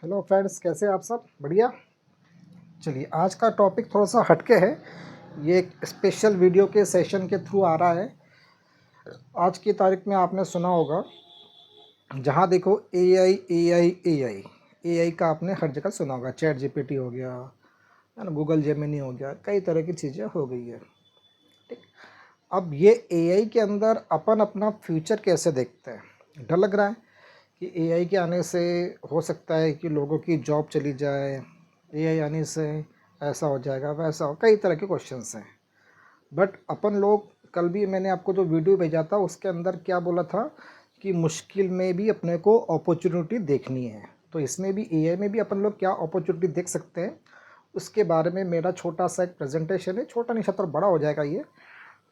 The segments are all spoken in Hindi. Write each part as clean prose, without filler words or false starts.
हेलो फ्रेंड्स, कैसे हैं आप सब? बढ़िया। चलिए, आज का टॉपिक थोड़ा सा हटके है। ये एक स्पेशल वीडियो के सेशन के थ्रू आ रहा है। आज की तारीख में आपने सुना होगा, जहाँ देखो एआई एआई एआई एआई का आपने हर जगह सुना होगा। चैट जीपीटी हो गया, है ना, गूगल जेमिनी हो गया, कई तरह की चीज़ें हो गई है। ठीक। अब ये एआई के अंदर अपन अपना फ्यूचर कैसे देखते हैं? डर लग रहा है कि एआई के आने से हो सकता है कि लोगों की जॉब चली जाए, एआई आने से ऐसा हो जाएगा, वैसा हो, कई तरह के क्वेश्चंस हैं। बट अपन लोग, कल भी मैंने आपको जो वीडियो भेजा था उसके अंदर क्या बोला था कि मुश्किल में भी अपने को अपॉर्चुनिटी देखनी है। तो इसमें भी, एआई में भी अपन लोग क्या अपॉर्चुनिटी देख सकते हैं, उसके बारे में मेरा छोटा सा एक प्रेजेंटेशन है। छोटा नहीं, छतर बड़ा हो जाएगा। ये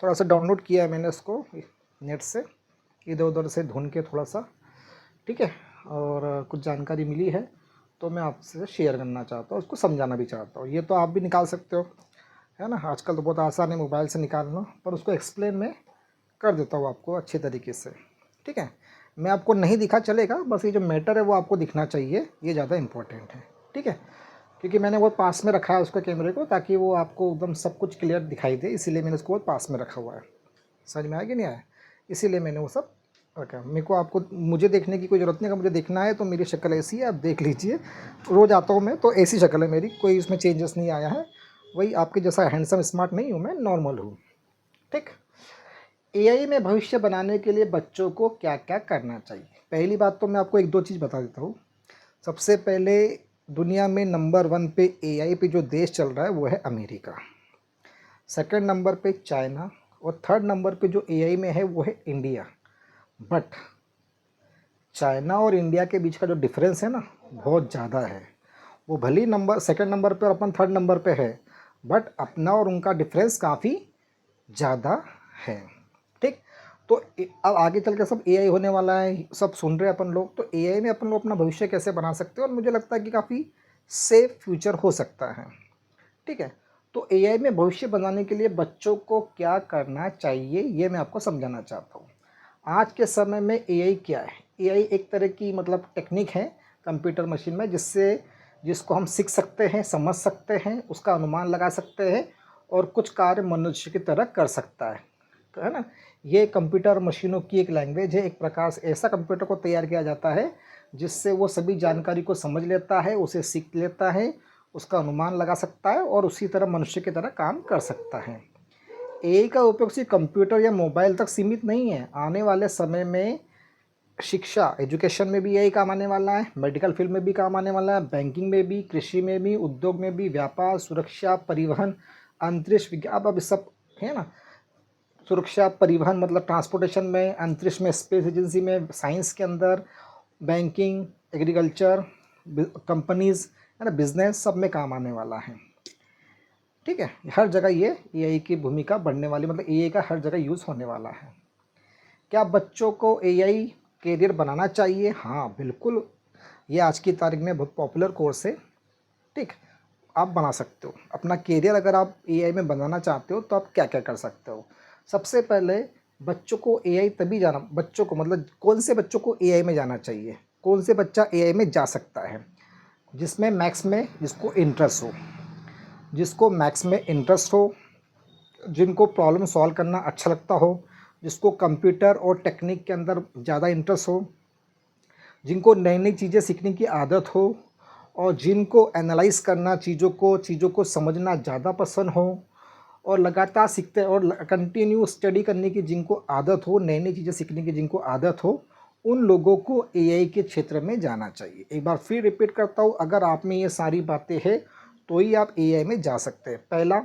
थोड़ा सा डाउनलोड किया है मैंने इसको नेट से, इधर उधर से ढूंढ के थोड़ा सा। ठीक है। और कुछ जानकारी मिली है तो मैं आपसे शेयर करना चाहता हूँ, उसको समझाना भी चाहता हूँ। ये तो आप भी निकाल सकते हो, है ना। आजकल तो बहुत आसान है मोबाइल से निकालना, पर उसको एक्सप्लेन मैं कर देता हूँ आपको अच्छे तरीके से। ठीक है। मैं आपको नहीं दिखा चलेगा, बस ये जो मैटर है वो आपको दिखना चाहिए, ये ज़्यादा इम्पोर्टेंट है। ठीक है। क्योंकि मैंने वो पास में रखा है उसको, कैमरे को, ताकि वो आपको एकदम सब कुछ क्लियर दिखाई दे, इसीलिए मैंने उसको पास में रखा हुआ है। समझ में आया कि नहीं आया? इसीलिए मैंने वो सब रखा। मेरे को, आपको, मुझे देखने की कोई ज़रूरत नहीं। अगर मुझे देखना है तो मेरी शक्ल ऐसी है, आप देख लीजिए। रोज़ आता हूँ मैं तो ऐसी शक्ल है मेरी, कोई इसमें चेंजेस नहीं आया है। वही आपके जैसा हैंडसम स्मार्ट नहीं हूँ मैं, नॉर्मल हूँ। ठीक। एआई में भविष्य बनाने के लिए बच्चों को क्या क्या करना चाहिए? पहली बात तो मैं आपको एक दो चीज़ बता देता हूँ। सबसे पहले, दुनिया में नंबर 1 पे एआई पे जो देश चल रहा है वो है अमेरिका। सेकंड नंबर पे चाइना, और थर्ड नंबर पे जो एआई में है वो है इंडिया। बट चाइना और इंडिया के बीच का जो डिफरेंस है ना, बहुत ज़्यादा है। वो भले ही नंबर सेकंड नंबर पे और अपन थर्ड नंबर पे है, बट अपना और उनका डिफरेंस काफ़ी ज़्यादा है। ठीक। तो अब आगे चल के सब एआई होने वाला है, सब सुन रहे हैं अपन लोग। तो एआई में अपन लोग अपना भविष्य कैसे बना सकते हैं, और मुझे लगता है कि काफ़ी सेफ फ्यूचर हो सकता है। ठीक है। तो एआई में भविष्य बनाने के लिए बच्चों को क्या करना चाहिए, ये मैं आपको समझाना चाहता हूँ। आज के समय में एआई क्या है? एआई एक तरह की, मतलब, टेक्निक है कंप्यूटर मशीन में, जिसको हम सीख सकते हैं, समझ सकते हैं, उसका अनुमान लगा सकते हैं, और कुछ कार्य मनुष्य की तरह कर सकता है ना। ये कंप्यूटर मशीनों की एक लैंग्वेज है। एक प्रकार से ऐसा कंप्यूटर को तैयार किया जाता है जिससे वो सभी जानकारी को समझ लेता है, उसे सीख लेता है, उसका अनुमान लगा सकता है, और उसी तरह मनुष्य की तरह काम कर सकता है। एआई का उपयोग सिर्फ कंप्यूटर या मोबाइल तक सीमित नहीं है। आने वाले समय में शिक्षा, एजुकेशन में भी यही काम आने वाला है, मेडिकल फील्ड में भी काम आने वाला है, बैंकिंग में भी, कृषि में भी, उद्योग में भी, व्यापार, सुरक्षा, परिवहन, अंतरिक्ष विज्ञान, अब सब है ना। सुरक्षा, परिवहन मतलब ट्रांसपोर्टेशन में, अंतरिक्ष में, स्पेस एजेंसी में, साइंस के अंदर, बैंकिंग, एग्रीकल्चर, कंपनीज, है ना, बिजनेस, सब में काम आने वाला है। ठीक है। हर जगह ये एआई की भूमिका बढ़ने वाली, मतलब एआई का हर जगह यूज़ होने वाला है। क्या बच्चों को एआई कैरियर बनाना चाहिए? हाँ, बिल्कुल। ये आज की तारीख में बहुत पॉपुलर कोर्स है। ठीक। आप बना सकते हो अपना कैरियर। अगर आप एआई में बनाना चाहते हो तो आप क्या क्या कर सकते हो? सबसे पहले, बच्चों को एआई तभी जाना, बच्चों को मतलब कौन से बच्चों को एआई में जाना चाहिए, कौन से बच्चा एआई में जा सकता है? जिसमें मैथ्स में जिसको इंटरेस्ट हो, जिसको मैथ्स में इंटरेस्ट हो, जिनको प्रॉब्लम सॉल्व करना अच्छा लगता हो, जिसको कंप्यूटर और टेक्निक के अंदर ज़्यादा इंटरेस्ट हो, जिनको नई नई चीज़ें सीखने की आदत हो, और जिनको एनालाइज करना, चीज़ों को समझना ज़्यादा पसंद हो, और लगातार सीखते और कंटिन्यू स्टडी करने की जिनको आदत हो, नई नई चीज़ें सीखने की जिनको आदत हो, उन लोगों को एआई के क्षेत्र में जाना चाहिए। एक बार फिर रिपीट करता हूँ, अगर आप में ये सारी बातें हैं तो ही आप एआई में जा सकते हैं। पहला,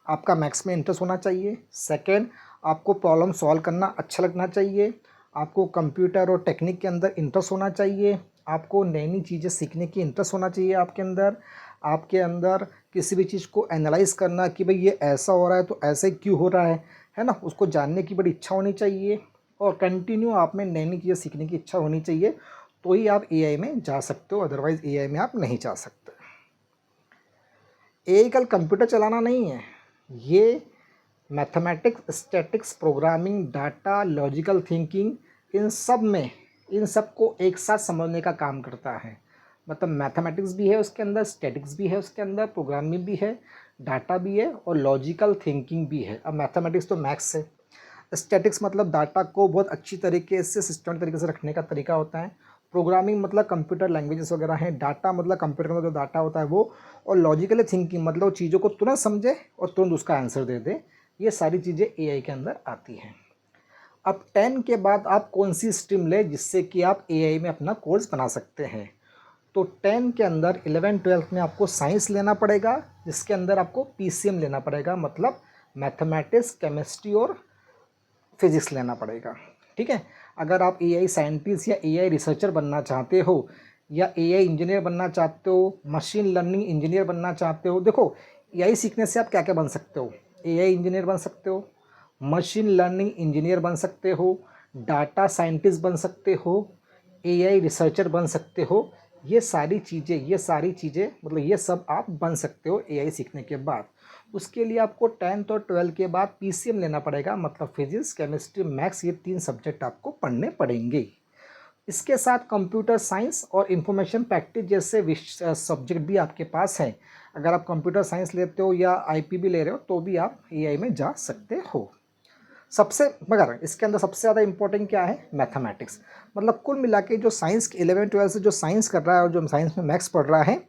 आपका मैथ्स में इंटरेस्ट होना चाहिए। सेकंड, आपको प्रॉब्लम सॉल्व करना अच्छा लगना चाहिए। आपको कंप्यूटर और टेक्निक के अंदर इंटरेस्ट होना चाहिए। आपको नई नई चीज़ें सीखने की इंटरेस्ट होना चाहिए आपके अंदर किसी भी चीज़ को एनालाइज करना कि भाई ये ऐसा हो रहा है तो ऐसे क्यों हो रहा है ना, उसको जानने की बड़ी इच्छा होनी चाहिए, और कंटिन्यू आप में नई नई चीज़ें सीखने की इच्छा होनी चाहिए, तो ही आप एआई में जा सकते हो। अदरवाइज़ एआई में आप नहीं जा सकते। एआई कल कंप्यूटर चलाना नहीं है, ये mathematics, statics, programming, data, logical thinking, इन सब को एक साथ समझने का काम करता है। मतलब मैथमेटिक्स भी है उसके अंदर, स्टैटिक्स भी है उसके अंदर, प्रोग्रामिंग भी है, डाटा भी है और लॉजिकल थिंकिंग भी है। अब मैथमेटिक्स तो मैथ्स है, स्टैटिक्स मतलब डाटा को बहुत अच्छी तरीके से सिस्टम तरीके से रखने का तरीका होता है, प्रोग्रामिंग मतलब कंप्यूटर लैंग्वेजेस वगैरह हैं, डाटा मतलब कंप्यूटर में जो डाटा होता है वो, और लॉजिकली थिंकिंग मतलब चीज़ों को तुरंत समझे और तुरंत उसका आंसर दे दे। ये सारी चीज़ें एआई के अंदर आती हैं। अब 10 के बाद आप कौन सी स्ट्रीम लें जिससे कि आप एआई में अपना कोर्स बना सकते हैं? तो 10 के अंदर 11-12 में आपको साइंस लेना पड़ेगा, जिसके अंदर आपको पीसीएम लेना पड़ेगा, मतलब मैथमेटिक्स, केमिस्ट्री और फिजिक्स लेना पड़ेगा। ठीक है, अगर आप एआई साइंटिस्ट या एआई रिसर्चर बनना चाहते हो या एआई इंजीनियर बनना चाहते हो, मशीन लर्निंग इंजीनियर बनना चाहते हो, देखो एआई सीखने से आप क्या क्या बन सकते हो। एआई इंजीनियर बन सकते हो, मशीन लर्निंग इंजीनियर बन सकते हो, डाटा साइंटिस्ट बन सकते हो, एआई रिसर्चर बन सकते हो। ये सारी चीज़ें मतलब ये सब आप बन सकते हो एआई सीखने के बाद। उसके लिए आपको 10th और 12 के बाद पीसीएम लेना पड़ेगा, मतलब फिजिक्स, केमिस्ट्री, मैथ्स, ये 3 सब्जेक्ट आपको पढ़ने पड़ेंगे। इसके साथ कंप्यूटर साइंस और इंफॉर्मेशन प्रैक्टिस जैसे सब्जेक्ट भी आपके पास हैं। अगर आप कंप्यूटर साइंस लेते हो या आईपी भी ले रहे हो तो भी आप एआई में जा सकते हो। सबसे मगर इसके अंदर सबसे ज़्यादा इंपॉर्टेंट क्या है? मैथमेटिक्स। मतलब कुल मिला के जो साइंस 11-12 से जो साइंस कर रहा है और जो साइंस में मैथ्स पढ़ रहा है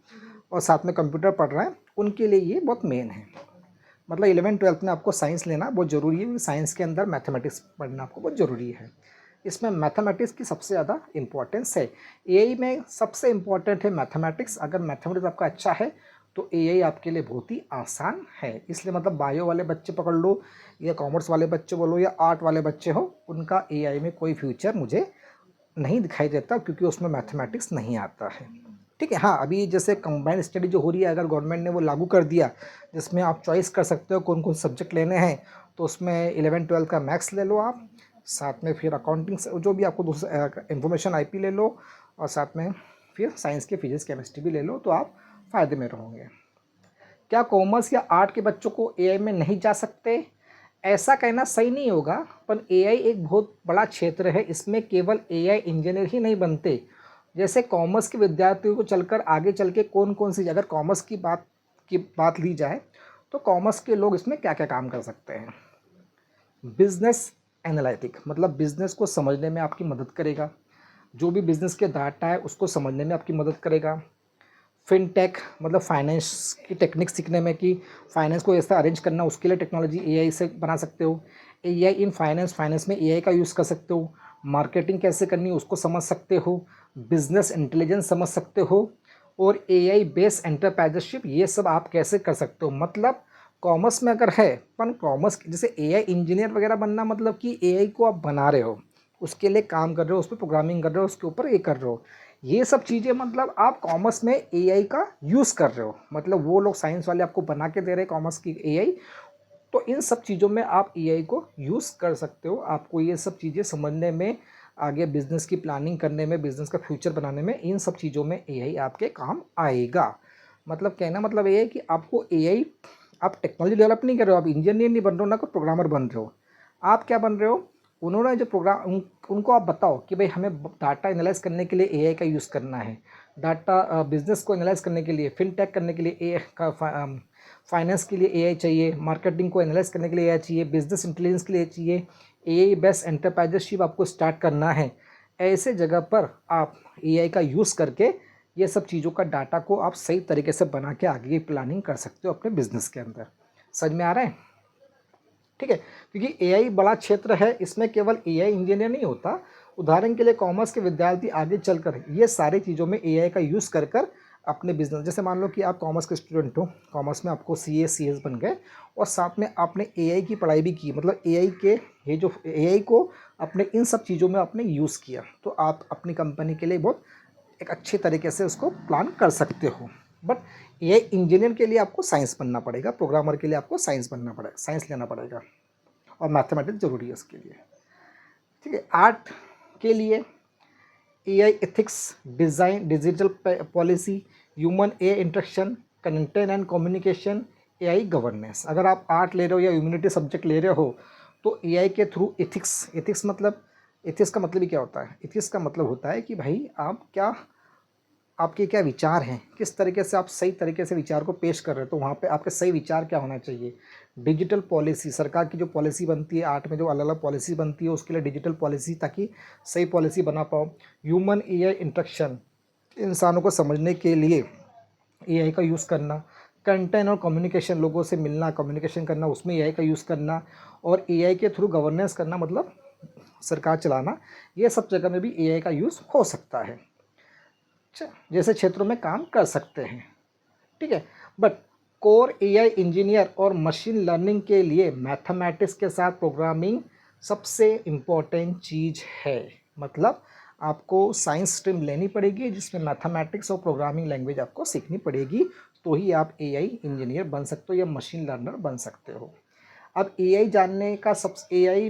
और साथ में कंप्यूटर पढ़ रहा है, उनके लिए ये बहुत मेन है। मतलब 11-12 में आपको साइंस लेना बहुत ज़रूरी है, क्योंकि साइंस के अंदर मैथमेटिक्स पढ़ना आपको बहुत ज़रूरी है। इसमें मैथमेटिक्स की सबसे ज़्यादा इंपॉर्टेंस है। एआई में सबसे इम्पॉर्टेंट है मैथमेटिक्स। अगर मैथमेटिक्स आपका अच्छा है तो एआई आपके लिए बहुत ही आसान है। इसलिए मतलब बायो वाले बच्चे पकड़ लो या कॉमर्स वाले बच्चे बोलो या आर्ट वाले बच्चे हो, उनका एआई में कोई फ्यूचर मुझे नहीं दिखाई देता, क्योंकि उसमें मैथमेटिक्स नहीं आता है। ठीक है, हाँ, अभी जैसे कंबाइंड स्टडी जो हो रही है, अगर गवर्नमेंट ने वो लागू कर दिया जिसमें आप चॉइस कर सकते हो कौन कौन सब्जेक्ट लेने हैं, तो उसमें 11-12 का मैथ्स ले लो आप, साथ में फिर अकाउंटिंग जो भी आपको दूसरा इंफॉर्मेशन आईपी ले लो, और साथ में फिर साइंस के फिजिक्स केमिस्ट्री भी ले लो, तो आप फ़ायदे में रहोगे। क्या कॉमर्स या आर्ट के बच्चों को एआई में नहीं जा सकते? ऐसा कहना सही नहीं होगा, पर एआई एक बहुत बड़ा क्षेत्र है। इसमें केवल एआई इंजीनियर ही नहीं बनते। जैसे कॉमर्स के विद्यार्थियों को चलकर आगे चल के कौन कौन सी, अगर कॉमर्स की बात ली जाए तो कॉमर्स के लोग इसमें क्या क्या काम कर सकते हैं? बिजनेस एनालिटिक मतलब बिजनेस को समझने में आपकी मदद करेगा, जो भी बिजनेस के डाटा है उसको समझने में आपकी मदद करेगा। फिनटेक मतलब फाइनेंस की टेक्निक सीखने में कि फाइनेंस को ऐसा अरेंज करना, उसके लिए टेक्नोलॉजी एआई से बना सकते हो। एआई इन फाइनेंस, फाइनेंस में एआई का यूज़ कर सकते हो। मार्केटिंग कैसे करनी है उसको समझ सकते हो। बिजनेस इंटेलिजेंस समझ सकते हो। और एआई बेस्ड एंटरप्राइजरशिप, ये सब आप कैसे कर सकते हो। मतलब कॉमर्स में अगर है, पर कॉमर्स जैसे एआई इंजीनियर वगैरह बनना, मतलब कि एआई को आप बना रहे हो, उसके लिए काम कर रहे हो, उस पर प्रोग्रामिंग कर रहे हो, उसके ऊपर ये कर रहे हो, ये सब चीज़ें मतलब आप कॉमर्स में एआई का यूज़ कर रहे हो। मतलब वो लोग साइंस वाले आपको बना के दे रहे हैं कॉमर्स की एआई, तो इन सब चीज़ों में आप एआई को यूज़ कर सकते हो। आपको ये सब चीज़ें समझने में, आगे बिजनेस की प्लानिंग करने में, बिजनेस का फ्यूचर बनाने में, इन सब चीज़ों में एआई आपके काम आएगा। मतलब कहना मतलब ये है कि आपको एआई, आप टेक्नोलॉजी डेवलप नहीं कर रहे हो, आप इंजीनियर नहीं बन रहे हो, ना कोई प्रोग्रामर बन रहे हो, आप क्या बन रहे हो? उन्होंने जो उनको आप बताओ कि भाई हमें डाटा एनालाइज करने के लिए एआई का यूज़ करना है, डाटा बिजनेस को एनालाइज करने के लिए, फिनटेक करने के लिए एआई का, फाइनेंस के लिए एआई चाहिए, मार्केटिंग को एनालाइज करने के लिए एआई चाहिए, बिजनेस इंटेलिजेंस के लिए चाहिए, एआई बेस्ड एंटरप्राइजरशिप आपको स्टार्ट करना है। ऐसे जगह पर आप एआई का यूज़ करके ये सब चीज़ों का डाटा को आप सही तरीके से बना के आगे की प्लानिंग कर सकते हो अपने बिजनेस के अंदर। समझ में आ रहा है? ठीक है, क्योंकि एआई बड़ा क्षेत्र है, इसमें केवल एआई इंजीनियर नहीं होता। उदाहरण के लिए कॉमर्स के विद्यार्थी आगे चलकर ये सारी चीज़ों में एआई का यूज़ कर कर अपने बिजनेस, जैसे मान लो कि आप कॉमर्स के स्टूडेंट हो, कॉमर्स में आपको सीए सीएस बन गए और साथ में आपने एआई की पढ़ाई भी की, मतलब एआई के ये जो एआई को अपने इन सब चीज़ों में आपने यूज़ किया, तो आप अपनी कंपनी के लिए बहुत एक अच्छे तरीके से उसको प्लान कर सकते हो। बट एआई इंजीनियर के लिए आपको साइंस बनना पड़ेगा, प्रोग्रामर के लिए आपको साइंस बनना पड़ेगा, साइंस लेना पड़ेगा, और मैथमेटिक्स ज़रूरी है उसके लिए। ठीक है, आर्ट के लिए AI ethics, design, digital policy, human A interaction, content and communication, AI governance. अगर आप आर्ट ले रहे हो या ह्यूमैनिटी सब्जेक्ट ले रहे हो तो एआई के थ्रू एथिक्स मतलब, एथिक्स का मतलब ही क्या होता है? एथिक्स का मतलब होता है कि भाई आप क्या आपके क्या विचार हैं, किस तरीके से आप सही तरीके से विचार को पेश कर रहे हो, तो वहाँ पे आपके सही विचार क्या होना चाहिए। डिजिटल पॉलिसी, सरकार की जो पॉलिसी बनती है, आर्ट में जो अलग अलग पॉलिसी बनती है उसके लिए डिजिटल पॉलिसी, ताकि सही पॉलिसी बना पाओ। ह्यूमन एआई इंटरेक्शन, इंसानों को समझने के लिए एआई का यूज़ करना। कंटेंट और कम्युनिकेशन, लोगों से मिलना, कम्युनिकेशन करना, उसमें एआई का यूज़ करना। और एआई के थ्रू गवर्नेंस करना, मतलब सरकार चलाना। ये सब जगह में भी एआई का यूज़ हो सकता है। अच्छा, जैसे क्षेत्रों में काम कर सकते हैं, ठीक है। बट कोर एआई इंजीनियर और मशीन लर्निंग के लिए मैथमेटिक्स के साथ प्रोग्रामिंग सबसे इम्पोर्टेंट चीज़ है। मतलब आपको साइंस स्ट्रीम लेनी पड़ेगी जिसमें मैथमेटिक्स और प्रोग्रामिंग लैंग्वेज आपको सीखनी पड़ेगी, तो ही आप एआई इंजीनियर बन सकते हो या मशीन लर्नर बन सकते हो। अब एआई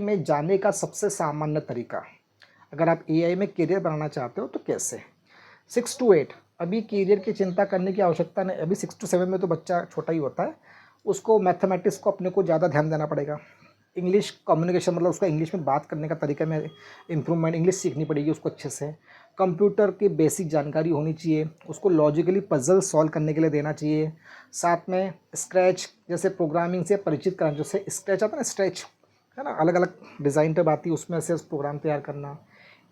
में जाने का सबसे सामान्य तरीका, अगर आप एआई में करियर बनाना चाहते हो तो कैसे। 6 to 8, अभी करियर की चिंता करने की आवश्यकता नहीं। अभी 6 to 7 में तो बच्चा छोटा ही होता है, उसको मैथमेटिक्स को अपने को ज़्यादा ध्यान देना पड़ेगा। इंग्लिश कम्युनिकेशन, मतलब उसका इंग्लिश में बात करने का तरीका में इम्प्रूवमेंट, इंग्लिश सीखनी पड़ेगी उसको अच्छे से। कंप्यूटर की बेसिक जानकारी होनी चाहिए, उसको लॉजिकली पजल सॉल्व करने के लिए देना चाहिए। साथ में स्क्रैच जैसे प्रोग्रामिंग से परिचित कराना, जैसे स्क्रैच आता है ना, स्ट्रेच है ना, अलग अलग डिज़ाइन टैब आती है, उसमें से प्रोग्राम तैयार करना।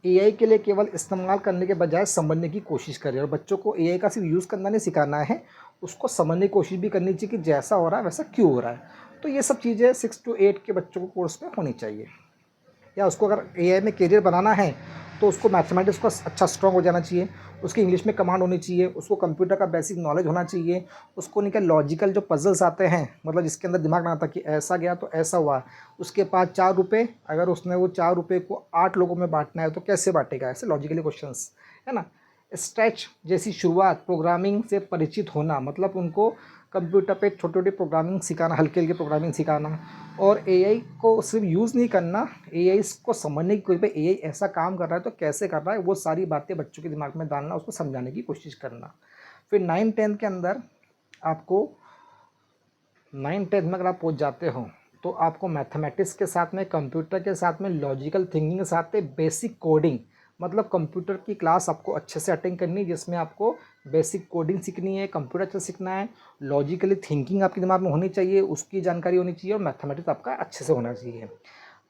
एआई के लिए केवल इस्तेमाल करने के बजाय समझने की कोशिश करें, और बच्चों को एआई का सिर्फ यूज़ करना नहीं सिखाना है, उसको समझने की कोशिश भी करनी चाहिए कि जैसा हो रहा है वैसा क्यों हो रहा है। तो ये सब चीज़ें 6 to 8 के बच्चों को कोर्स में होनी चाहिए। या उसको अगर एआई में करियर बनाना है तो उसको मैथमेटिक्स का अच्छा स्ट्रॉन्ग हो जाना चाहिए, उसकी इंग्लिश में कमांड होनी चाहिए, उसको कंप्यूटर का बेसिक नॉलेज होना चाहिए, उसको नहीं क्या लॉजिकल जो पजल्स आते हैं, मतलब जिसके अंदर दिमाग ना आता कि ऐसा गया तो ऐसा हुआ, उसके पास 4 रुपये, अगर उसने वो 4 रुपये को 8 लोगों में बांटना है तो कैसे बांटेगा, ऐसे लॉजिकली क्वेश्चंस है ना। स्ट्रेच जैसी शुरुआत, प्रोग्रामिंग से परिचित होना, मतलब उनको कंप्यूटर पे छोटी छोटी प्रोग्रामिंग सिखाना, हल्की हल्की प्रोग्रामिंग सिखाना। और एआई को सिर्फ यूज़ नहीं करना, एआई को समझने की कोशिश, एआई ऐसा काम कर रहा है तो कैसे कर रहा है, वो सारी बातें बच्चों के दिमाग में डालना, उसको समझाने की कोशिश करना। फिर 9-10 के अंदर आपको, 9-10 में अगर आप पहुंच जाते हो तो आपको मैथमेटिक्स के साथ में, कंप्यूटर के साथ में, लॉजिकल थिंकिंग के साथ में बेसिक कोडिंग, मतलब कंप्यूटर की क्लास आपको अच्छे से अटेंड करनी है, जिसमें आपको बेसिक कोडिंग सीखनी है, कंप्यूटर अच्छे सीखना है, लॉजिकली थिंकिंग आपके दिमाग में होनी चाहिए, उसकी जानकारी होनी चाहिए, और मैथमेटिक्स आपका अच्छे से होना चाहिए।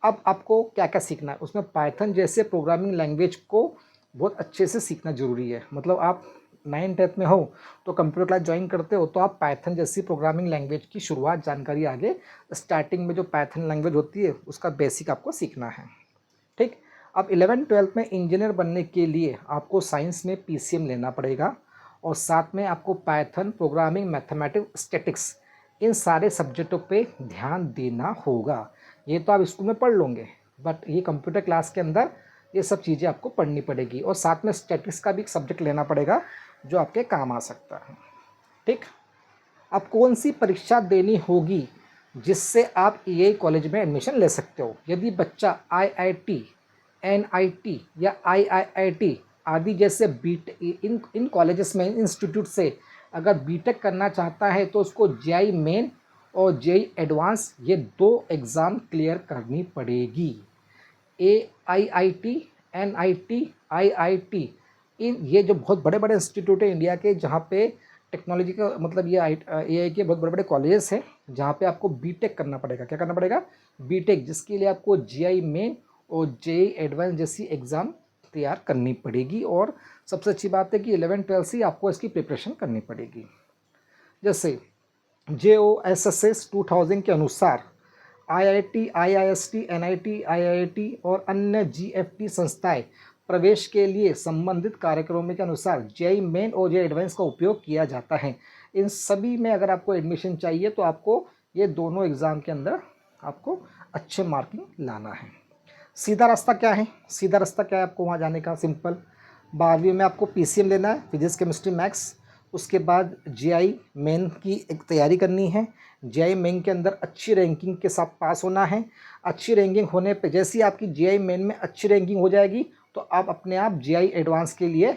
अब आपको क्या क्या सीखना है उसमें, पाइथन जैसे प्रोग्रामिंग लैंग्वेज को बहुत अच्छे से सीखना ज़रूरी है। मतलब आप 9-10 में हो तो कंप्यूटर क्लास ज्वाइन करते हो तो आप पाइथन जैसी प्रोग्रामिंग लैंग्वेज की शुरुआत, जानकारी आगे स्टार्टिंग में जो पाइथन लैंग्वेज होती है उसका बेसिक आपको सीखना है, ठीक। अब 11-12 में इंजीनियर बनने के लिए आपको साइंस में पीसीएम लेना पड़ेगा, और साथ में आपको पाइथन, प्रोग्रामिंग, मैथमेटिक्स, स्टैटिक्स, इन सारे सब्जेक्टों पे ध्यान देना होगा। ये तो आप स्कूल में पढ़ लोगे, बट ये कंप्यूटर क्लास के अंदर ये सब चीज़ें आपको पढ़नी पड़ेगी, और साथ में स्टैटिक्स का भी एक सब्जेक्ट लेना पड़ेगा जो आपके काम आ सकता है, ठीक। अब कौन सी परीक्षा देनी होगी जिससे आप एआई कॉलेज में एडमिशन ले सकते हो। यदि बच्चा आईआईटी, एनआईटी या आईआईआईटी आदि जैसे इन कॉलेजेस में, इंस्टीट्यूट से अगर बीटेक करना चाहता है तो उसको जेईई मेन और जेईई एडवांस, ये 2 एग्ज़ाम क्लियर करनी पड़ेगी। AIIT, NIT, IIT, ये जो बहुत बड़े बड़े इंस्टीट्यूट है इंडिया के, जहाँ पे टेक्नोलॉजी का, मतलब ये एआई के बहुत बड़े बड़े कॉलेजेस हैं, जहाँ पे आपको बीटेक करना पड़ेगा। क्या करना पड़ेगा, बीटेक, जिसके लिए आपको जेईई मेन और जेईई एडवांस जैसी एग्ज़ाम तैयार करनी पड़ेगी। और सबसे अच्छी बात है कि 11-12 से आपको इसकी प्रिपरेशन करनी पड़ेगी। जैसे JOSSS 2000 के अनुसार आईआईटी, आईआईएसटी, एनआईटी, आईआईटी और अन्य जीएफटी संस्थाएं प्रवेश के लिए संबंधित कार्यक्रमों के अनुसार जेईई मेन और जेईई एडवांस का उपयोग किया जाता है। इन सभी में अगर आपको एडमिशन चाहिए तो आपको ये दोनों एग्ज़ाम के अंदर आपको अच्छे मार्किंग लाना है। सीधा रास्ता क्या है, सीधा रास्ता क्या है आपको वहाँ जाने का, सिंपल। 12वीं में आपको पीसीएम लेना है, फिजिक्स, केमिस्ट्री, मैथ्स। उसके बाद जेईई मेन की एक तैयारी करनी है। जेईई मेन के अंदर अच्छी रैंकिंग के साथ पास होना है। अच्छी रैंकिंग होने पे, जैसे ही आपकी जेईई मेन में अच्छी रैंकिंग हो जाएगी तो आप अपने आप जेईई एडवांस के लिए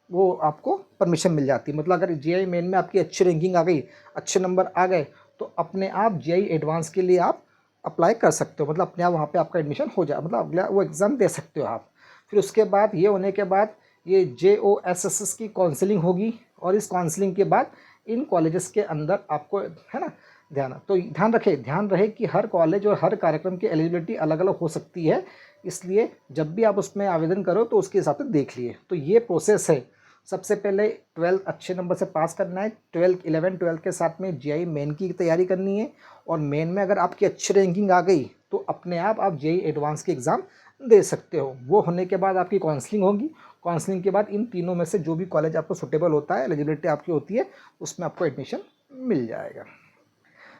वो आपको परमिशन मिल जाती है। मतलब अगर जेईई मेन में आपकी अच्छी रैंकिंग आ गई, अच्छे नंबर आ गए, तो अपने आप जेईई एडवांस के लिए आप अप्लाई कर सकते हो। मतलब अपने आप वहाँ पे आपका एडमिशन हो जाए, मतलब अगला वो एग्ज़ाम दे सकते हो आप। फिर उसके बाद ये होने के बाद ये JOSSS की काउंसलिंग होगी और इस काउंसलिंग के बाद इन कॉलेजेस के अंदर आपको, है ना, ध्यान रहे कि हर कॉलेज और हर कार्यक्रम की एलिजिबिलिटी अलग अलग हो सकती है, इसलिए जब भी आप उसमें आवेदन करो तो उसके हिसाब से देख लिए। तो ये प्रोसेस है। सबसे पहले 12th अच्छे नंबर से पास करना है, 11 12 के साथ में JEE मेन की तैयारी करनी है, और मेन में अगर आपकी अच्छी रैंकिंग आ गई तो अपने आप JEE एडवांस की एग्ज़ाम दे सकते हो। वो होने के बाद आपकी काउंसलिंग होगी, काउंसलिंग के बाद इन तीनों में से जो भी कॉलेज आपको सूटेबल होता है, एलिजिबिलिटी आपकी होती है, उसमें आपको एडमिशन मिल जाएगा।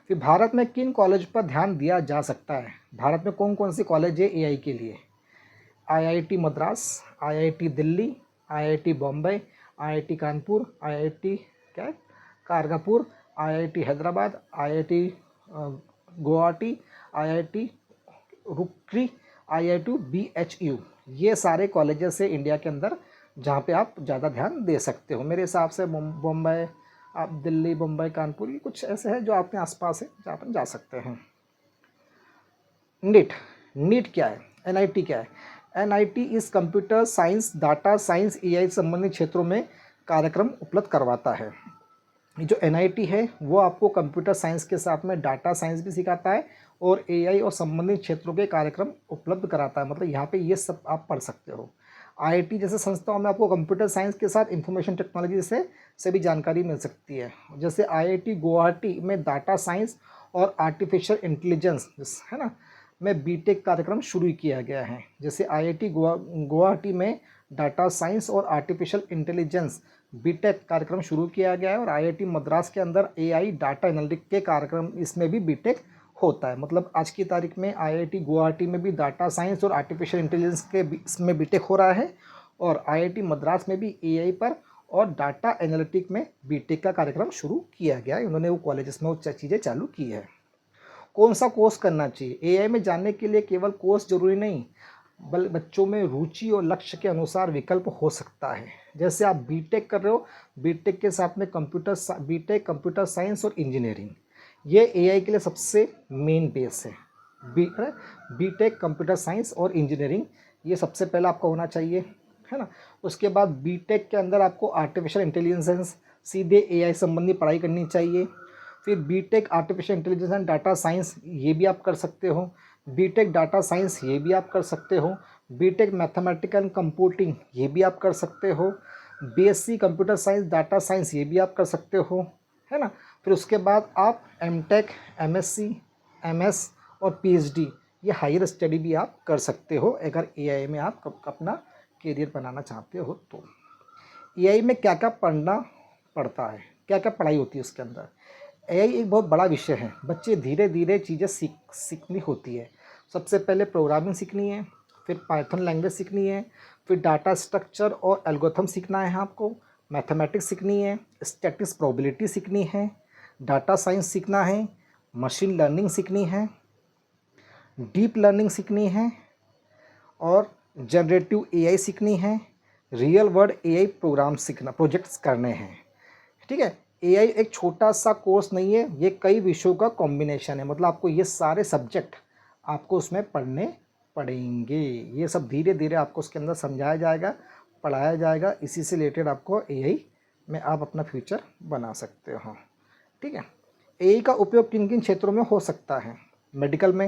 फिर भारत में किन कॉलेज पर ध्यान दिया जा सकता है? भारत में कौन कौन सी कॉलेज है AI के लिए? IIT Madras, IIT Delhi, IIT Bombay, IIT Kanpur, IIT क्या कारगापुर, IIT Hyderabad, IIT Guwahati, IIT Roorkee, IIT BHU। ये सारे कॉलेजेस है इंडिया के अंदर जहाँ पे आप ज़्यादा ध्यान दे सकते हो। मेरे हिसाब से बॉम्बे, आप दिल्ली, बम्बई, कानपुर, ये कुछ ऐसे है जो आपके आसपास है जहाँ पर जा सकते हैं। नीट क्या है? NIT क्या है? NIT इस computer science, data science, AI संबंधित क्षेत्रों में कार्यक्रम उपलब्ध करवाता है। ये जो NIT है वो आपको कंप्यूटर साइंस के साथ में डाटा साइंस भी सिखाता है और AI और संबंधित क्षेत्रों के कार्यक्रम उपलब्ध कराता है। मतलब यहाँ पे ये सब आप पढ़ सकते हो। IIT जैसे संस्थाओं में आपको कंप्यूटर साइंस के साथ इंफॉर्मेशन टेक्नोलॉजी से भी जानकारी मिल सकती है। जैसे IIT गुवाहाटी में डाटा साइंस और आर्टिफिशियल इंटेलिजेंस, है ना, में BTech कार्यक्रम शुरू किया गया है। जैसे IIT गुवाहाटी में डाटा साइंस और आर्टिफिशियल इंटेलिजेंस BTech कार्यक्रम शुरू किया गया है, और IIT मद्रास के अंदर AI डाटा एनालिटिक्स के कार्यक्रम, इसमें भी BTech होता है। मतलब आज की तारीख में IIT गुवाहाटी में भी डाटा साइंस और आर्टिफिशियल इंटेलिजेंस के इसमें BTech हो रहा है, और IIT मद्रास में भी AI पर और डाटा एनालिटिक्स में BTech का कार्यक्रम शुरू किया गया है। उन्होंने वो कॉलेजेस में वो चीज़ें चालू की है। कौन सा कोर्स करना चाहिए? AI में जानने के लिए केवल कोर्स जरूरी नहीं, बच्चों में रुचि और लक्ष्य के अनुसार विकल्प हो सकता है। जैसे आप BTech कर रहे हो, BTech के साथ में BTech कंप्यूटर साइंस और इंजीनियरिंग, ये AI के लिए सबसे मेन बेस है। BTech कंप्यूटर साइंस और इंजीनियरिंग, ये सबसे पहला आपका होना चाहिए, है ना। उसके बाद BTech के अंदर आपको आर्टिफिशियल इंटेलिजेंस, सीधे AI संबंधी पढ़ाई करनी चाहिए। फिर BTech artificial intelligence and data science, ये भी आप कर सकते हो। BTech डाटा साइंस, ये भी आप कर सकते हो। BTech मैथमेटिकल एंड कंप्यूटिंग, ये भी आप कर सकते हो। BSc computer science data science, ये भी आप कर सकते हो, है ना। फिर उसके बाद आप MTech, MSc, MS और PhD, ये हायर स्टडी भी आप कर सकते हो अगर AI में आप अपना करियर बनाना चाहते हो तो। AI में क्या क्या पढ़ना पड़ता है, क्या क्या पढ़ाई होती है उसके अंदर? AI एक बहुत बड़ा विषय है। बच्चे धीरे धीरे चीज़ें सीखनी होती है। सबसे पहले प्रोग्रामिंग सीखनी है, फिर पाइथन लैंग्वेज सीखनी है, फिर डाटा स्ट्रक्चर और एल्गोरिथम सीखना है आपको, मैथमेटिक्स सीखनी है, स्टैटिक्स प्रोबेबिलिटी सीखनी है, डाटा साइंस सीखना है, मशीन लर्निंग सीखनी है, डीप लर्निंग सीखनी है, और जनरेटिव AI सीखनी है, रियल वर्ल्ड AI प्रोजेक्ट्स करने हैं। ठीक है। AI एक छोटा सा कोर्स नहीं है, ये कई विषयों का कॉम्बिनेशन है। मतलब आपको ये सारे सब्जेक्ट आपको उसमें पढ़ने पड़ेंगे। ये सब धीरे धीरे आपको उसके अंदर समझाया जाएगा, पढ़ाया जाएगा। इसी से रिलेटेड आपको AI में आप अपना फ्यूचर बना सकते हो। ठीक है। AI का उपयोग किन किन क्षेत्रों में हो सकता है? मेडिकल में,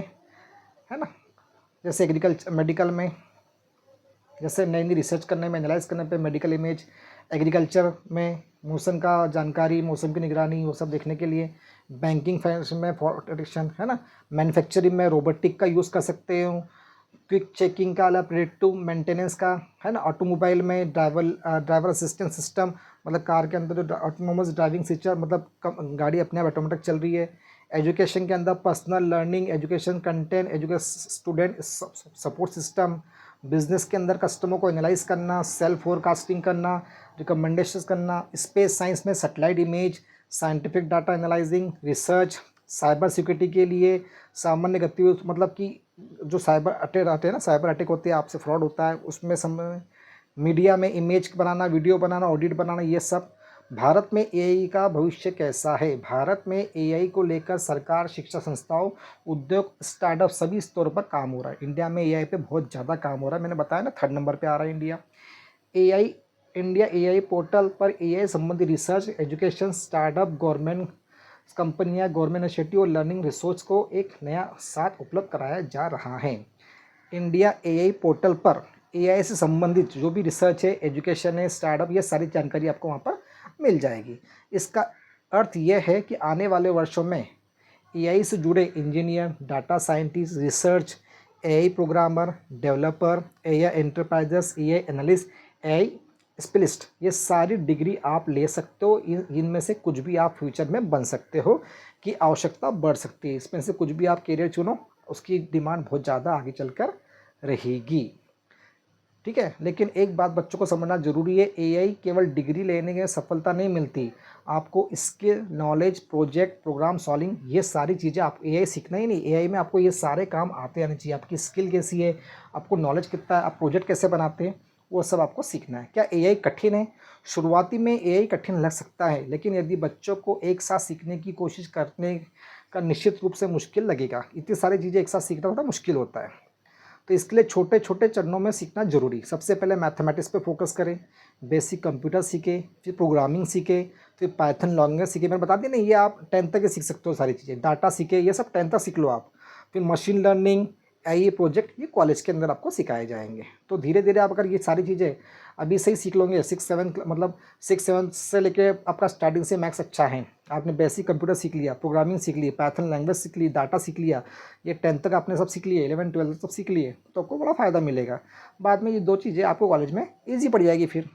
है ना, जैसे मेडिकल में, जैसे नई नई रिसर्च करने में, एनालाइज करने पे मेडिकल इमेज, एग्रीकल्चर में मौसम का जानकारी, मौसम की निगरानी, वो सब देखने के लिए, बैंकिंग फाइनेंस में प्रोटेक्शन, है ना, मैन्युफैक्चरिंग में रोबोटिक का यूज़ कर सकते हो, क्विक चेकिंग का, प्रेडिक्टिव मेंटेनेंस का, है ना, ऑटोमोबाइल में ड्राइवर असिस्टेंट सिस्टम, मतलब कार के अंदर जो ऑटोनोमस ड्राइविंग फीचर, मतलब गाड़ी अपने आप ऑटोमेटिक चल रही है। एजुकेशन के अंदर personal learning, education content, education student support system. Business के अंदर कस्टमर को एनालाइज करना, सेल्फ फोरकास्टिंग करना, रिकमेंडेशन करना। स्पेस साइंस में satellite image, scientific data analysing, research. Cyber security के लिए सामान्य गतिविधि, मतलब कि जो साइबर अटैक आते हैं ना, साइबर अटैक होते हैं, आपसे फ्रॉड होता है, उसमें मीडिया में इमेज बनाना, वीडियो बनाना, ऑडिट बनाना, ये सब। भारत में AI का भविष्य कैसा है? भारत में AI को लेकर सरकार, शिक्षा संस्थाओं, उद्योग, स्टार्टअप सभी स्तरों पर काम हो रहा है। इंडिया में AI पे बहुत ज़्यादा काम हो रहा है। मैंने बताया ना, 3rd नंबर पे आ रहा है India. AI India AI portal पर एआई संबंधी रिसर्च, एजुकेशन, स्टार्टअप, गवर्नमेंट कंपनियां, गवर्नमेंट इनिशिएटिव और लर्निंग रिसोर्स को एक नया साथ उपलब्ध कराया जा रहा है। इंडिया एआई पोर्टल पर एआई से संबंधित जो भी रिसर्च है, एजुकेशन है, स्टार्टअप, ये सारी जानकारी आपको वहाँ पर मिल जाएगी। इसका अर्थ यह है कि आने वाले वर्षों में एआई से जुड़े engineer, data scientist, research, AI programmer, developer, AI enterprises, AI analyst, AI specialist, ये सारी डिग्री आप ले सकते हो। इनमें से कुछ भी आप फ्यूचर में बन सकते हो कि आवश्यकता बढ़ सकती है। इसमें से कुछ भी आप करियर चुनो, उसकी डिमांड बहुत ज़्यादा आगे चलकर रहेगी। ठीक है, लेकिन एक बात बच्चों को समझना जरूरी है, एआई केवल डिग्री लेने के सफलता नहीं मिलती। आपको skill, knowledge, project, program solving, ये सारी चीज़ें आप एआई सीखना ही नहीं, एआई में आपको ये सारे काम आते आने चाहिए। आपकी स्किल कैसी है, आपको नॉलेज कितना है, आप प्रोजेक्ट कैसे बनाते हैं, वो सब आपको सीखना है। क्या एआई कठिन है? शुरुआती में एआई कठिन लग सकता है, लेकिन यदि बच्चों को एक साथ सीखने की कोशिश करने का निश्चित रूप से मुश्किल लगेगा। इतनी सारी चीज़ें एक साथ सीखना थोड़ा मुश्किल होता है, तो इसके लिए छोटे छोटे चरणों में सीखना जरूरी। सबसे पहले मैथमेटिक्स पे फोकस करें, बेसिक कंप्यूटर सीखें, फिर प्रोग्रामिंग सीखें, फिर पाइथन लैंग्वेज सीखें। मैंने बता दिया नहीं, ये आप 10th तक ही सीख सकते हो सारी चीज़ें। डाटा सीखें, ये सब 10th तक सीख लो आप। फिर मशीन लर्निंग, एआई प्रोजेक्ट, ये कॉलेज के अंदर आपको सिखाए जाएंगे। तो धीरे धीरे आप अगर ये सारी चीज़ें अभी से ही सीख लोगे, 6-7 मतलब 6-7 से लेके आपका स्टार्टिंग से मैथ्स अच्छा है, आपने बेसिक कंप्यूटर सीख लिया, प्रोग्रामिंग सीख ली, पाइथन लैंग्वेज सीख ली, डाटा सीख लिया, ये 10th तक आपने सब सीख लिए, 11-12 सब सीख लिए, तो आपको बड़ा फ़ायदा मिलेगा। बाद में ये दो चीज़ें आपको कॉलेज में ईजी पड़ जाएगी। फिर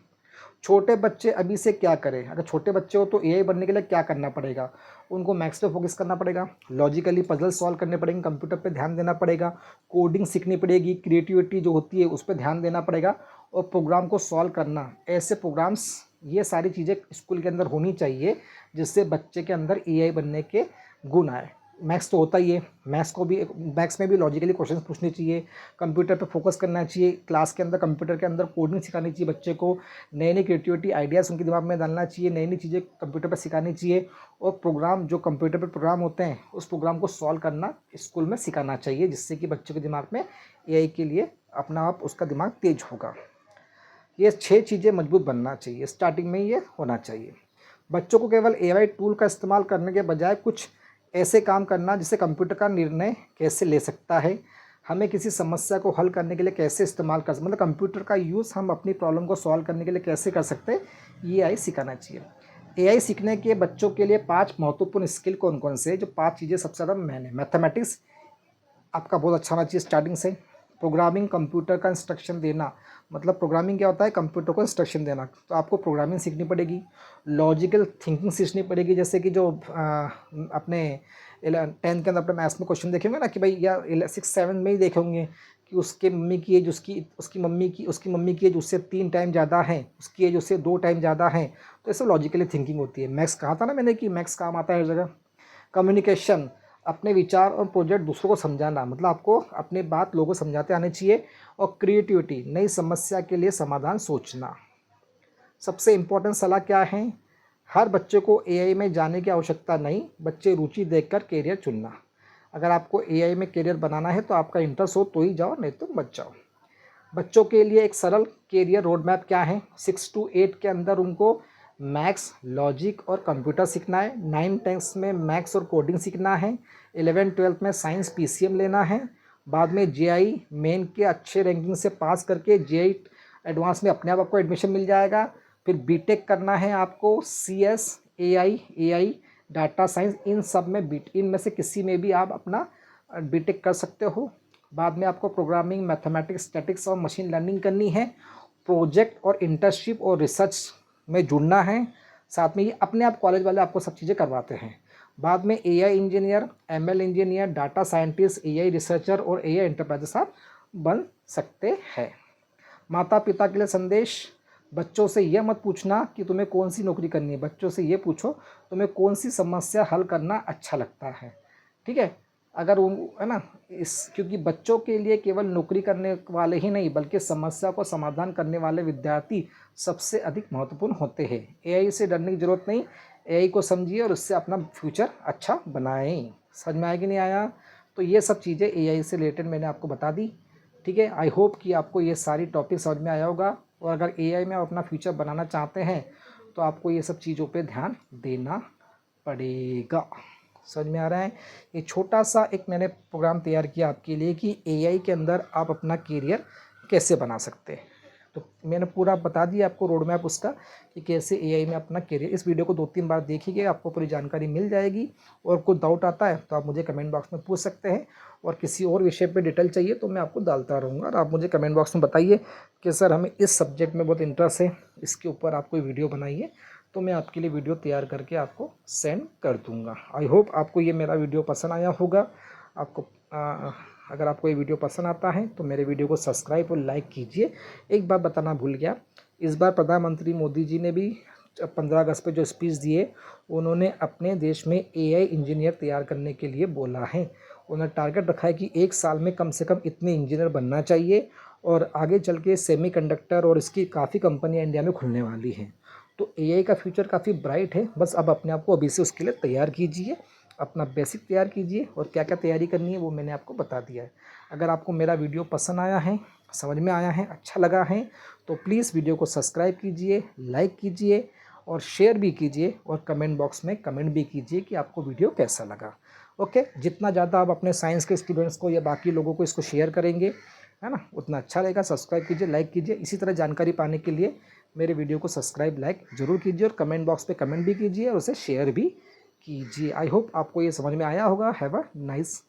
छोटे बच्चे अभी से क्या करें? अगर छोटे बच्चे हो तो एआई बनने के लिए क्या करना पड़ेगा? उनको मैथ्स पे फोकस करना पड़ेगा, लॉजिकली पजल सॉल्व करने पड़ेंगे, कंप्यूटर पे ध्यान देना पड़ेगा, कोडिंग सीखनी पड़ेगी, क्रिएटिविटी जो होती है उस पर ध्यान देना पड़ेगा, और प्रोग्राम को सॉल्व करना, ऐसे प्रोग्राम्स, ये सारी चीज़ें स्कूल के अंदर होनी चाहिए, जिससे बच्चे के अंदर एआई बनने के गुण आए। मैथ्स तो होता ही है, मैथ्स में भी लॉजिकली क्वेश्चन पूछने चाहिए, कंप्यूटर पे फोकस करना चाहिए, क्लास के अंदर कंप्यूटर के अंदर कोडिंग सिखानी चाहिए बच्चे को, नई नई क्रिएटिविटी आइडियाज़ उनके दिमाग में डालना चाहिए, नई नई चीज़ें कंप्यूटर पर सिखानी चाहिए, और प्रोग्राम जो कंप्यूटर पर प्रोग्राम होते हैं उस प्रोग्राम को सॉल्व करना स्कूल में सिखाना चाहिए, जिससे कि बच्चे के दिमाग में एआई के लिए अपना आप उसका दिमाग तेज होगा। ये 6 चीज़ें मजबूत बनना चाहिए, स्टार्टिंग में ये होना चाहिए। बच्चों को केवल एआई टूल का इस्तेमाल करने के बजाय कुछ ऐसे काम करना, जिससे कंप्यूटर का निर्णय कैसे ले सकता है, हमें किसी समस्या को हल करने के लिए कैसे इस्तेमाल कर, मतलब कंप्यूटर का यूज़ हम अपनी प्रॉब्लम को सॉल्व करने के लिए कैसे कर सकते हैं, ये एआई सिखाना चाहिए। एआई सीखने के बच्चों के लिए 5 महत्वपूर्ण स्किल कौन कौन से, जो 5 चीज़ें सबसे ज़्यादा मैंने, मैथमेटिक्स आपका बहुत अच्छा होना चाहिए स्टार्टिंग से। प्रोग्रामिंग, कंप्यूटर का इंस्ट्रक्शन देना, मतलब प्रोग्रामिंग क्या होता है, कंप्यूटर को इंस्ट्रक्शन देना, तो आपको प्रोग्रामिंग सीखनी पड़ेगी। लॉजिकल थिंकिंग सीखनी पड़ेगी, जैसे कि जो अपने 10th के अंदर अपने मैथ्स में क्वेश्चन देखे होंगे ना, कि भाई या 6-7 में ही देखे होंगे कि उसके मम्मी की एज उसकी मम्मी की एज उससे 3 टाइम ज़्यादा है, उसकी एज उससे 2 टाइम ज़्यादा है। तो ऐसे लॉजिकली थिंकिंग होती है। मैथ्स कहा था ना मैंने कि मैथ्स काम आता है हर जगह। कम्युनिकेशन, अपने विचार और प्रोजेक्ट दूसरों को समझाना, मतलब आपको अपने बात लोगों को समझाते आने चाहिए। और क्रिएटिविटी, नई समस्या के लिए समाधान सोचना। सबसे इम्पोर्टेंट सलाह क्या है? हर बच्चे को एआई में जाने की आवश्यकता नहीं, बच्चे रुचि देखकर करियर चुनना। अगर आपको एआई में करियर बनाना है तो आपका इंटरेस्ट हो तो ही जाओ, नहीं तो मत जाओ। बच्चों के लिए एक सरल करियर रोड मैप क्या है? 6 to 8 के अंदर उनको मैथ्स, लॉजिक और कंप्यूटर सीखना है। 9-10 में मैथ्स और कोडिंग सीखना है। 11-12 में साइंस पीसीएम लेना है। बाद में जेआई मेन के अच्छे रैंकिंग से पास करके जेआई एडवांस में अपने आप आपको एडमिशन मिल जाएगा। फिर बीटेक करना है आपको, सीएस, एआई, डाटा साइंस, इन सब में इनमें से किसी में भी आप अपना बीटेक कर सकते हो। बाद में आपको प्रोग्रामिंग, मैथमेटिक्स, स्टैटिक्स और मशीन लर्निंग करनी है। प्रोजेक्ट और इंटर्नशिप और रिसर्च में जुड़ना है। साथ में ये अपने आप कॉलेज वाले आपको सब चीज़ें करवाते हैं। बाद में AI engineer, ML engineer, data scientist, AI researcher और एआई एंटरप्राइजेस आप बन सकते हैं। माता पिता के लिए संदेश, बच्चों से यह मत पूछना कि तुम्हें कौन सी नौकरी करनी है, बच्चों से ये पूछो तुम्हें कौन सी समस्या हल करना अच्छा लगता है। ठीक है, अगर वो है ना, क्योंकि बच्चों के लिए केवल नौकरी करने वाले ही नहीं, बल्कि समस्या को समाधान करने वाले विद्यार्थी सबसे अधिक महत्वपूर्ण होते हैं। एआई से डरने की जरूरत नहीं, एआई को समझिए और उससे अपना फ्यूचर अच्छा बनाएं। समझ में आया कि नहीं आया? तो ये सब चीज़ें एआई से रिलेटेड मैंने आपको बता दी। ठीक है, आई होप कि आपको ये सारी टॉपिक समझ में आया होगा और अगर एआई में आप अपना फ्यूचर बनाना चाहते हैं तो आपको ये सब चीज़ों पे ध्यान देना पड़ेगा। समझ में आ रहा है? ये छोटा सा एक मैंने प्रोग्राम तैयार किया आपके लिए कि एआई के अंदर आप अपना करियर कैसे बना सकते हैं। तो मैंने पूरा बता दिया आपको रोड मैप उसका कि कैसे एआई में अपना करियर। इस वीडियो को 2-3 बार देखिए, आपको पूरी जानकारी मिल जाएगी। और कोई डाउट आता है तो आप मुझे कमेंट बॉक्स में पूछ सकते हैं, और किसी और विषय पे डिटेल चाहिए तो मैं आपको डालता रहूँगा। और आप मुझे कमेंट बॉक्स में बताइए कि सर हमें इस सब्जेक्ट में बहुत इंटरेस्ट है, इसके ऊपर आप कोई वीडियो बनाइए, तो मैं आपके लिए वीडियो तैयार करके आपको सेंड कर दूँगा। आई होप आपको ये मेरा वीडियो पसंद आया होगा। आपको अगर आपको ये वीडियो पसंद आता है तो मेरे वीडियो को सब्सक्राइब और लाइक कीजिए। एक बात बताना भूल गया, इस बार प्रधानमंत्री मोदी जी ने भी 15 अगस्त पे जो स्पीच दिए, उन्होंने अपने देश में एआई इंजीनियर तैयार करने के लिए बोला है। उन्होंने टारगेट रखा है कि 1 साल में कम से कम इतने इंजीनियर बनना चाहिए, और आगे चल के सेमीकंडक्टर और इसकी काफ़ी कंपनियां इंडिया में खुलने वाली हैं। तो एआई का फ्यूचर काफ़ी ब्राइट है। बस अब अपने आप को अभी से उसके लिए तैयार कीजिए, अपना बेसिक तैयार कीजिए, और क्या क्या तैयारी करनी है वो मैंने आपको बता दिया है। अगर आपको मेरा वीडियो पसंद आया है, समझ में आया है, अच्छा लगा है, तो प्लीज़ वीडियो को सब्सक्राइब कीजिए, लाइक कीजिए, और शेयर भी कीजिए, और कमेंट बॉक्स में कमेंट भी कीजिए कि आपको वीडियो कैसा लगा। ओके, जितना ज़्यादा आप अपने साइंस के स्टूडेंट्स को या बाकी लोगों को इसको शेयर करेंगे, है ना, उतना अच्छा रहेगा। सब्सक्राइब कीजिए, लाइक कीजिए। इसी तरह जानकारी पाने के लिए मेरे वीडियो को सब्सक्राइब लाइक ज़रूर कीजिए, और कमेंट बॉक्स पे कमेंट भी कीजिए, और उसे शेयर भी कीजिए। आई होप आपको ये समझ में आया होगा। Have a nice